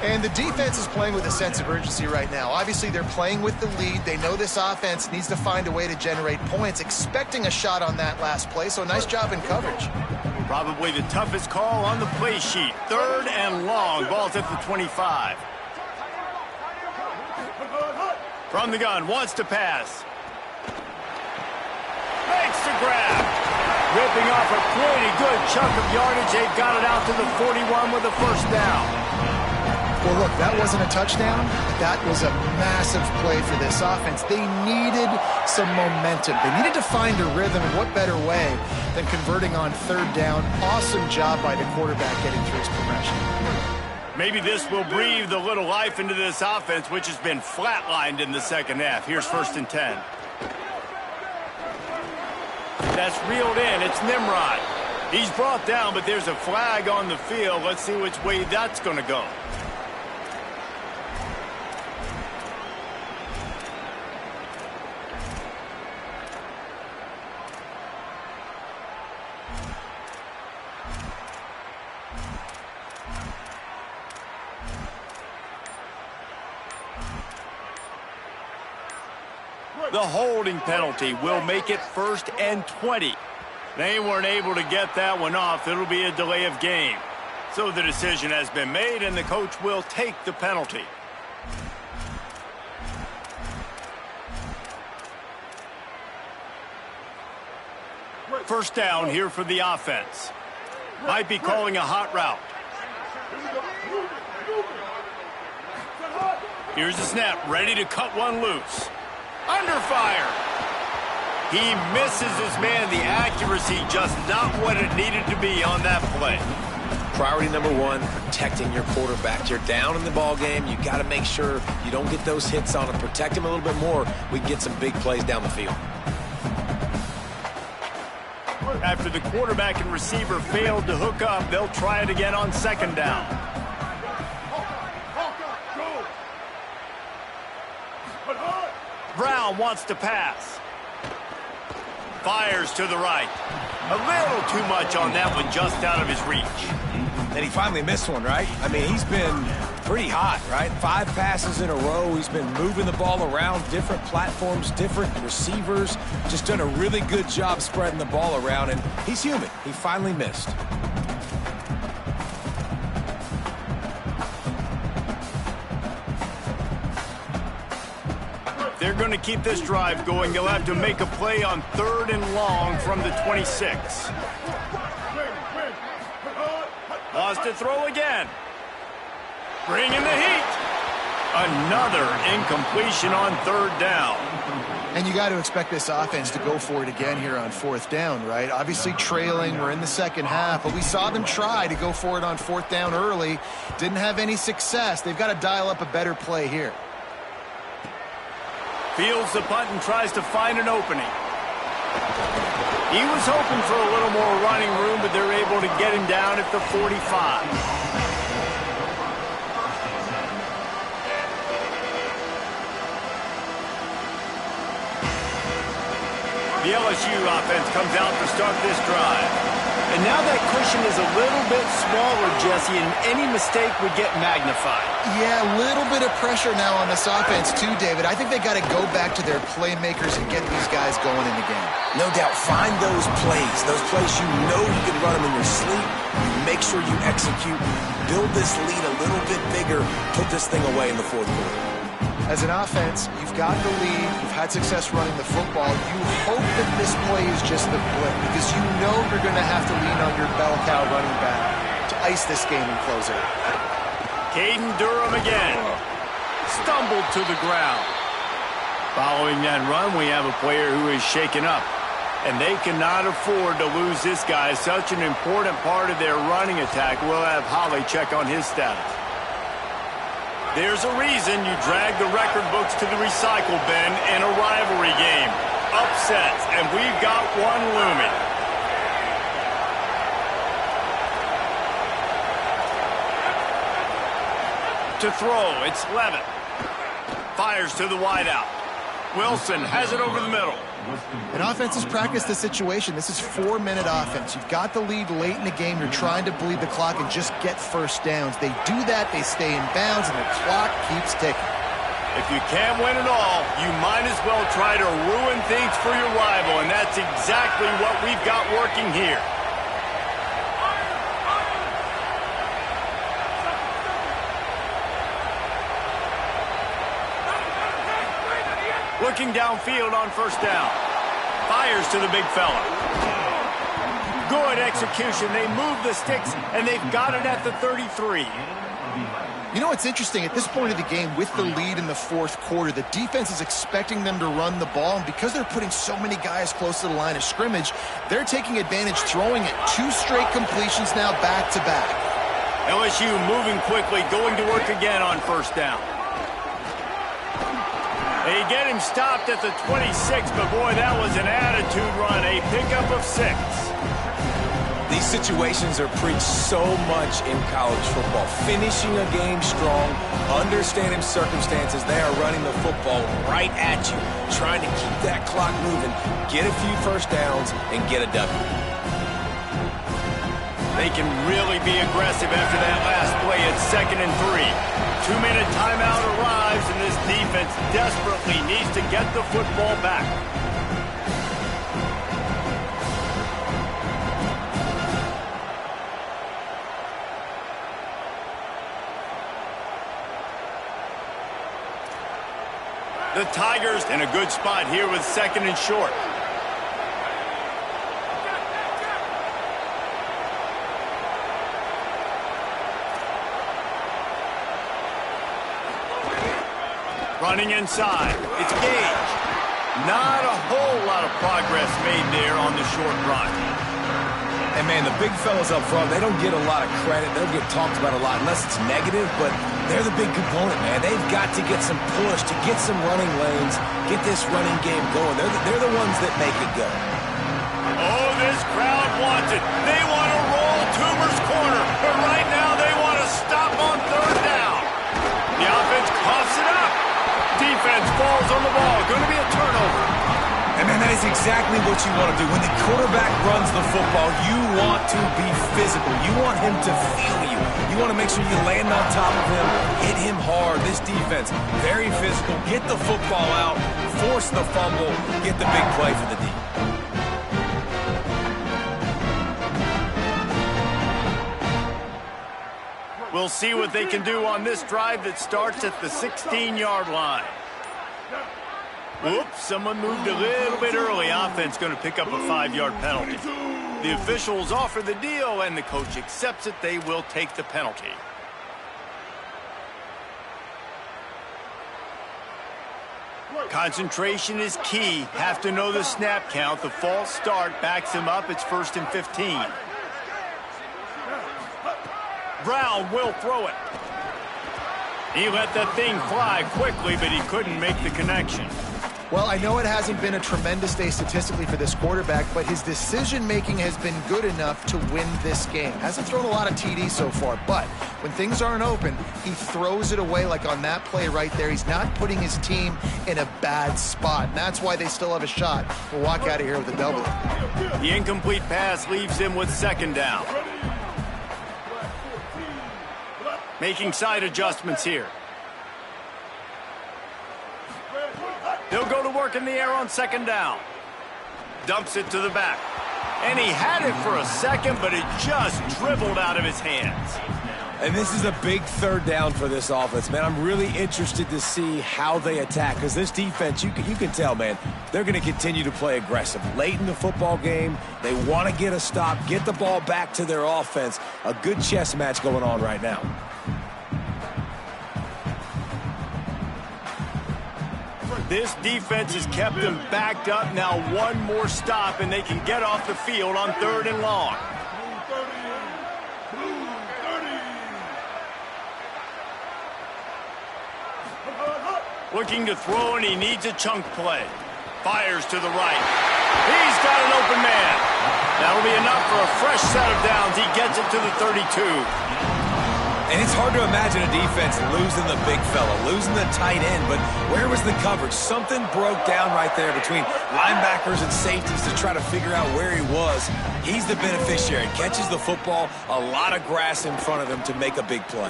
And the defense is playing with a sense of urgency right now. Obviously, they're playing with the lead. They know this offense needs to find a way to generate points, expecting a shot on that last play, so nice job in coverage. Probably the toughest call on the play sheet. 3rd and long. Ball's at the 25. From the gun, wants to pass. Makes the grab. Ripping off a pretty good chunk of yardage. They've got it out to the 41 with a first down. Well, look, that wasn't a touchdown. That was a massive play for this offense. They needed some momentum. They needed to find a rhythm, and what better way than converting on 3rd down. Awesome job by the quarterback getting through his progression. Maybe this will breathe a little life into this offense, which has been flatlined in the second half. Here's 1st and 10. That's reeled in. It's Nimrod. He's brought down, but there's a flag on the field. Let's see which way that's going to go. The holding penalty will make it 1st and 20. They weren't able to get that one off. It'll be a delay of game. So the decision has been made, and the coach will take the penalty. First down here for the offense. Might be calling a hot route. Here's the snap, ready to cut one loose. Under fire. He misses his man. The accuracy just not what it needed to be on that play. Priority number 1, protecting your quarterback. You're down in the ball game. You got to make sure you don't get those hits on him. Protect him a little bit more. We can get some big plays down the field. After the quarterback and receiver failed to hook up, they'll try it again on 2nd down. Brown wants to pass. Fires to the right. A little too much on that one, just out of his reach. And he finally missed one, right? I mean, he's been pretty hot, right? 5 passes in a row. He's been moving the ball around, different platforms, different receivers. Just done a really good job spreading the ball around, and he's human. He finally missed. They're going to keep this drive going. They'll have to make a play on 3rd and long from the 26. Lost to throw again. Bringing the heat. Another incompletion on 3rd down. And you got to expect this offense to go for it again here on 4th down, right? Obviously trailing, we're in the second half, but we saw them try to go for it on 4th down early. Didn't have any success. They've got to dial up a better play here. Fields the punt and tries to find an opening. He was hoping for a little more running room, but they're able to get him down at the 45. The LSU offense comes out to start this drive. And now that cushion is a little bit smaller, Jesse, and any mistake would get magnified. Yeah, a little bit of pressure now on this offense too, David. I think they got to go back to their playmakers and get these guys going in the game. No doubt, find those plays you know you can run them in your sleep. You make sure you execute, build this lead a little bit bigger, put this thing away in the 4th quarter. As an offense, you've got the lead, you've had success running the football. You hope that this play is just the blip because you know you're going to have to lean on your bell cow running back to ice this game and close it. Caden Durham again. Stumbled to the ground. Following that run, we have a player who is shaken up. And they cannot afford to lose this guy. Such an important part of their running attack. We'll have Holly check on his status. There's a reason you drag the record books to the recycle bin in a rivalry game. Upsets, and we've got one looming. To throw, it's Levitt. Fires to the wideout. Wilson has it over the middle. And offenses practice the situation. This is 4-minute offense. You've got the lead late in the game. You're trying to bleed the clock and just get first downs. They do that, they stay in bounds, and the clock keeps ticking. If you can't win it all, you might as well try to ruin things for your rival, and that's exactly what we've got working here. Looking downfield on first down. Fires to the big fella. Good execution. They move the sticks, and they've got it at the 33. You know what's interesting? At this point of the game, with the lead in the fourth quarter, the defense is expecting them to run the ball, and because they're putting so many guys close to the line of scrimmage, they're taking advantage, throwing it 2 straight completions now back-to-back. LSU moving quickly, going to work again on first down. They get him stopped at the 26, but boy, that was an attitude run, a pickup of 6. These situations are preached so much in college football. Finishing a game strong, understanding circumstances. They are running the football right at you, trying to keep that clock moving, get a few first downs, and get a W. They can really be aggressive after that last play at 2nd and 3. 2-minute timeout arrives, and this defense desperately needs to get the football back. The Tigers in a good spot here with 2nd and short. Running inside. It's Gage. Not a whole lot of progress made there on the short run. And, man, the big fellas up front, they don't get a lot of credit. They'll get talked about a lot unless it's negative, but they're the big component, man. They've got to get some push, to get some running lanes, get this running game going. They're the ones that make it go. Oh, this crowd wants it. They want to roll Toomer's corner, but right now they want to stop on 3rd down. The offense coughs it up. Defense falls on the ball. Going to be a turnover. And, man, that is exactly what you want to do. When the quarterback runs the football, you want to be physical. You want him to feel you. You want to make sure you land on top of him, hit him hard. This defense, very physical. Get the football out, force the fumble, get the big play for the D. We'll see what they can do on this drive that starts at the 16-yard line. Oops, someone moved a little bit early. Offense going to pick up a 5-yard penalty. The officials offer the deal, and the coach accepts it. They will take the penalty. Concentration is key. Have to know the snap count. The false start backs him up. It's 1st and 15. Brown will throw it. He let that thing fly quickly, but he couldn't make the connection. Well, I know it hasn't been a tremendous day statistically for this quarterback, but his decision-making has been good enough to win this game. Hasn't thrown a lot of TDs so far, but when things aren't open, he throws it away like on that play right there. He's not putting his team in a bad spot, and that's why they still have a shot to walk out of here with a double. The incomplete pass leaves him with 2nd down. Making side adjustments here. He'll go to work in the air on 2nd down. Dumps it to the back. And he had it for a second, but it just dribbled out of his hands. And this is a big 3rd down for this offense, man. I'm really interested to see how they attack, because this defense, you can tell, man, they're going to continue to play aggressive. Late in the football game, they want to get a stop, get the ball back to their offense. A good chess match going on right now. This defense has kept them backed up. Now one more stop, and they can get off the field on 3rd and long. Looking to throw, and he needs a chunk play. Fires to the right. He's got an open man. That'll be enough for a fresh set of downs. He gets it to the 32. And it's hard to imagine a defense losing the big fella, losing the tight end, but where was the coverage? Something broke down right there between linebackers and safeties to try to figure out where he was. He's the beneficiary. Catches the football, a lot of grass in front of him to make a big play.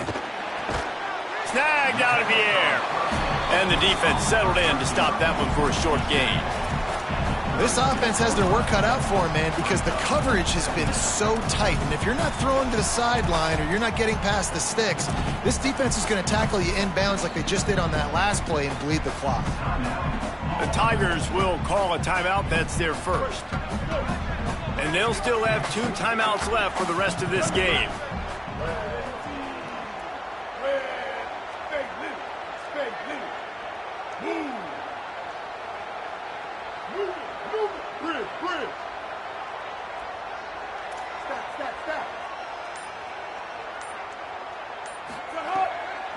Snagged out of the air. And the defense settled in to stop that one for a short gain. This offense has their work cut out for them, man, because the coverage has been so tight. And if you're not throwing to the sideline or you're not getting past the sticks, this defense is going to tackle you inbounds like they just did on that last play and bleed the clock. The Tigers will call a timeout. That's their first. And they'll still have 2 timeouts left for the rest of this game.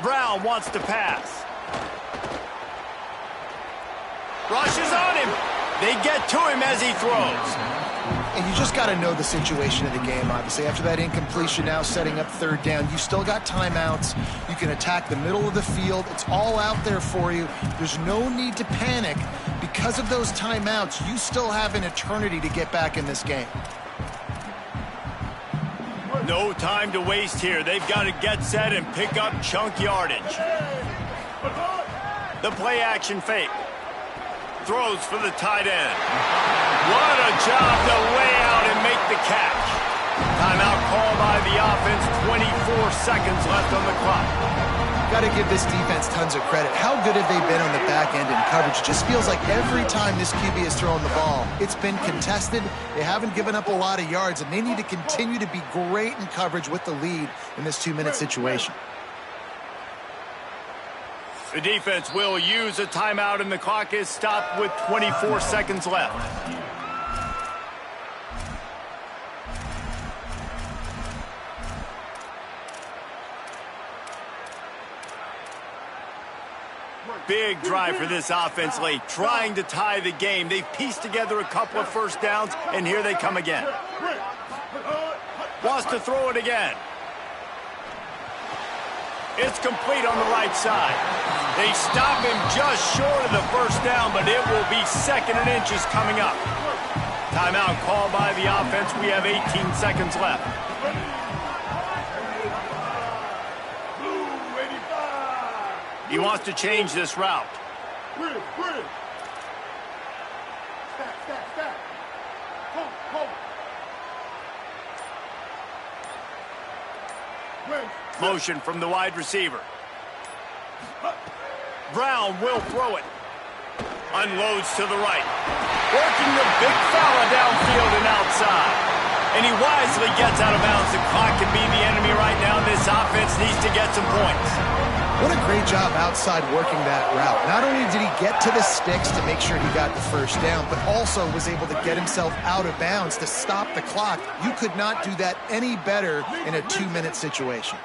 Brown wants to pass. Rushes on him. They get to him as he throws. And you just got to know the situation of the game, obviously. After that incompletion, now setting up 3rd down, you still got timeouts. You can attack the middle of the field. It's all out there for you. There's no need to panic. Because of those timeouts, you still have an eternity to get back in this game. No time to waste here. They've got to get set and pick up chunk yardage. The play action fake. Throws for the tight end. What a job to lay out and make the catch. Timeout called by the offense. 24 seconds left on the clock. Got to give this defense tons of credit. How good have they been on the back end in coverage? It just feels like every time this QB has thrown the ball, it's been contested. They haven't given up a lot of yards, and they need to continue to be great in coverage with the lead in this 2-minute situation. The defense will use a timeout, and the clock is stopped with 24 seconds left. Big drive for this offense late, trying to tie the game. They've pieced together a couple of first downs, and here they come again. Wants to throw it again. It's complete on the right side. They stop him just short of the first down, but it will be 2nd and inches coming up. Timeout called by the offense. We have 18 seconds left. He wants to change this route. Motion from the wide receiver. Brown will throw it. Unloads to the right. Working the big fella downfield and outside. And he wisely gets out of bounds. The clock can be the enemy right now. This offense needs to get some points. What a great job outside working that route. Not only did he get to the sticks to make sure he got the first down, but also was able to get himself out of bounds to stop the clock. You could not do that any better in a 2-minute situation.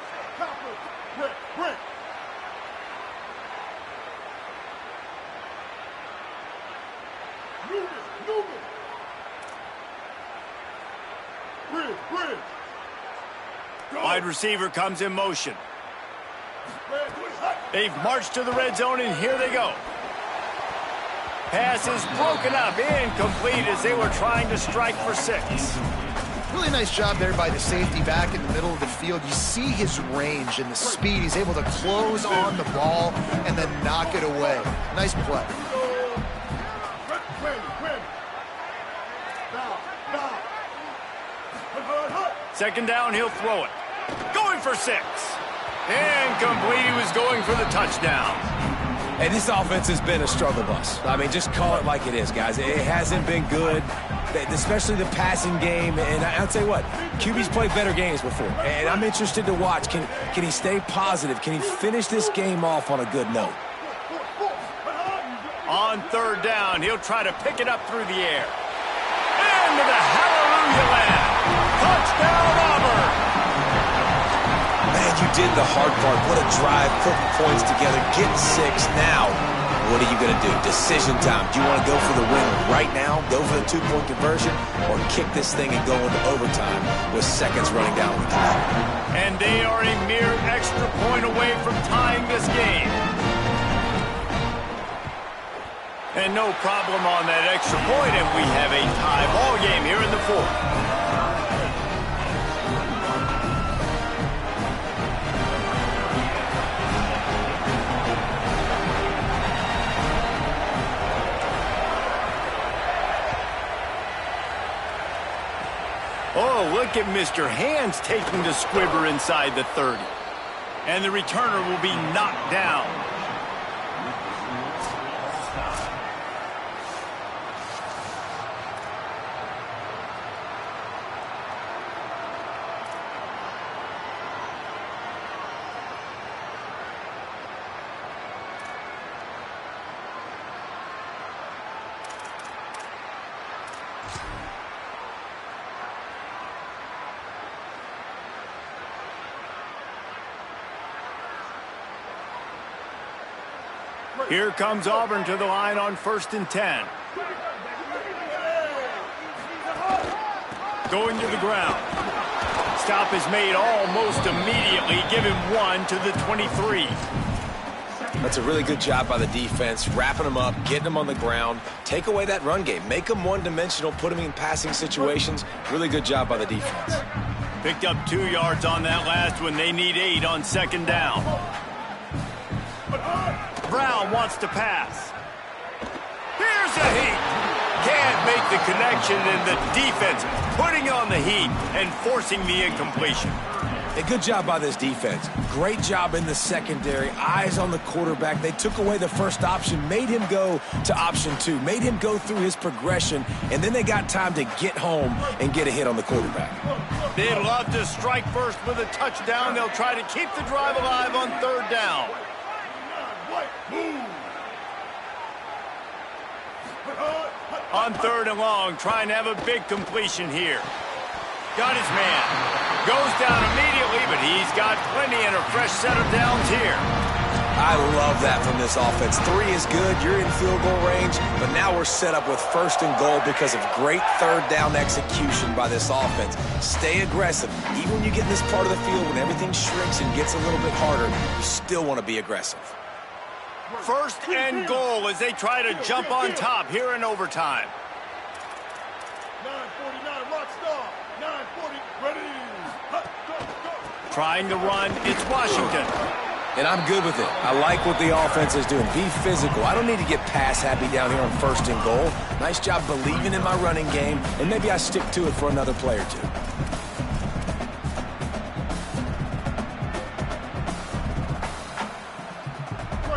Wide receiver comes in motion. They've marched to the red zone, and here they go. Pass is broken up, incomplete as they were trying to strike for 6. Really nice job there by the safety back in the middle of the field. You see his range and the speed. He's able to close on the ball and then knock it away. Nice play. Second down, he'll throw it. Going for 6. Incomplete. He was going for the touchdown. And this offense has been a struggle bus. I mean, just call it like it is, guys. It hasn't been good, especially the passing game. And I'll tell you what, QB's played better games before. And I'm interested to watch. Can he stay positive? Can he finish this game off on a good note? On third down, he'll try to pick it up through the air. Into the hallelujah land. Touchdown, Auburn. Man, you did the hard part. What a drive, putting points together, getting 6. Now, what are you going to do? Decision time. Do you want to go for the win right now, go for the 2-point conversion, or kick this thing and go into overtime with seconds running down the clock? And they are a mere extra point away from tying this game. And no problem on that extra point, and we have a tie ball game here in the 4th. Oh, look at Mr. Hands taking the squibber inside the 30. And the returner will be knocked down. Here comes Auburn to the line on 1st and 10. Going to the ground. Stop is made almost immediately. Give him 1 to the 23. That's a really good job by the defense, wrapping them up, getting them on the ground. Take away that run game. Make them one-dimensional, put them in passing situations. Really good job by the defense. Picked up 2 yards on that last one. They need 8 on 2nd down. Brown wants to pass. Here's a heat. Can't make the connection, and the defense putting on the heat and forcing the incompletion. A good job by this defense. Great job in the secondary. Eyes on the quarterback. They took away the first option, made him go to option 2, made him go through his progression, and then they got time to get home and get a hit on the quarterback. They'd love to strike first with a touchdown. They'll try to keep the drive alive on 3rd down. On 3rd and long, trying to have a big completion here. Got his man. Goes down immediately, but he's got plenty and a fresh set of downs here. I love that from this offense. 3 is good. You're in field goal range, but now we're set up with 1st and goal because of great 3rd down execution by this offense. Stay aggressive. Even when you get in this part of the field, when everything shrinks and gets a little bit harder, you still want to be aggressive. 1st and goal as they try to jump on top here in overtime. 9:49, rock star. 9:40, ready. Go. Trying to run, it's Washington. And I'm good with it. I like what the offense is doing. Be physical. I don't need to get pass happy down here on 1st and goal. Nice job believing in my running game, and maybe I stick to it for another play or 2.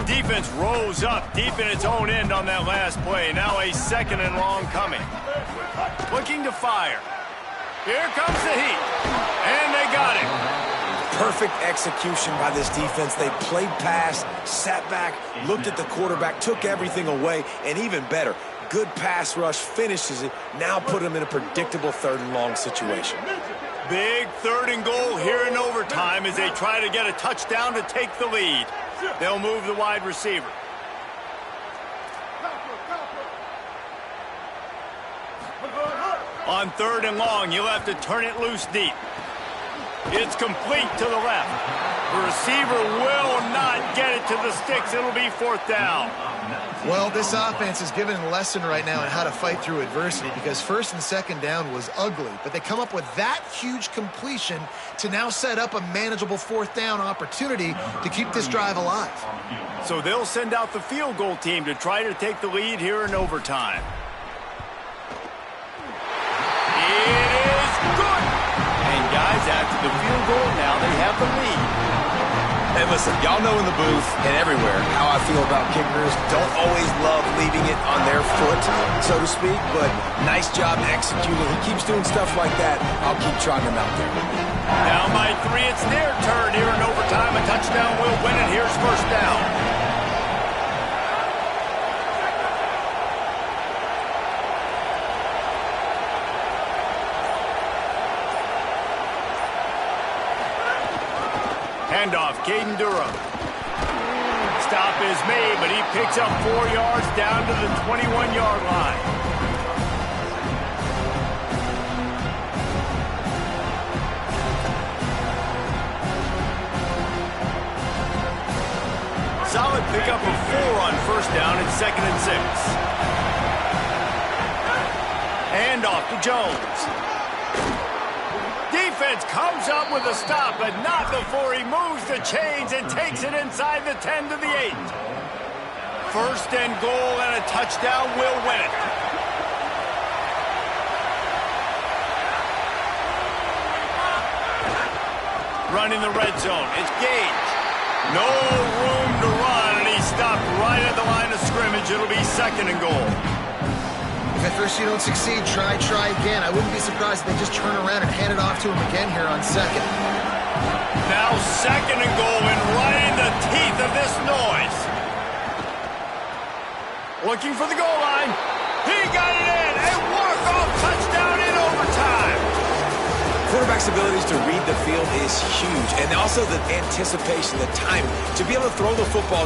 Defense rose up deep in its own end on that last play. Now a 2nd and long coming. Looking to fire. Here comes the heat. And they got it. Perfect execution by this defense. They played pass, sat back, looked at the quarterback, took everything away, and even better, good pass rush, finishes it, now put them in a predictable 3rd and long situation. Big 3rd and goal here in overtime as they try to get a touchdown to take the lead. They'll move the wide receiver. On 3rd and long, you'll have to turn it loose deep. It's complete to the left. The receiver will not get it to the sticks. It'll be 4th down. Well, this offense is given a lesson right now on how to fight through adversity because 1st and 2nd down was ugly, but they come up with that huge completion to now set up a manageable 4th down opportunity to keep this drive alive. So they'll send out the field goal team to try to take the lead here in overtime. It is good. And guys, after the field goal, now they have the lead. Hey, listen, y'all know in the booth and everywhere how I feel about kickers. Don't always love leaving it on their foot, so to speak, but nice job executing. He keeps doing stuff like that. I'll keep trying him out there. Down by 3, it's their turn here in overtime. A touchdown will win it. Here's 1st down. Handoff, Caden Durham. Stop is made, but he picks up 4 yards down to the 21-yard line. Solid pickup of 4 on first down and 2nd and 6. Handoff to Jones. Defense comes up with a stop, but not before he moves the chains and takes it inside the 10 to the 8. First and goal, and a touchdown will win it. Running the red zone, it's Gage. No room to run, and he stopped right at the line of scrimmage. It'll be 2nd and goal. If at first you don't succeed, try again. I wouldn't be surprised if they just turn around and hand it off to him again here on 2nd. Now 2nd and goal, and right in the teeth of this noise. Looking for the goal line. He got it in. A walk-off touchdown in overtime. Quarterback's abilities to read the field is huge, and also the anticipation, the time to be able to throw the football.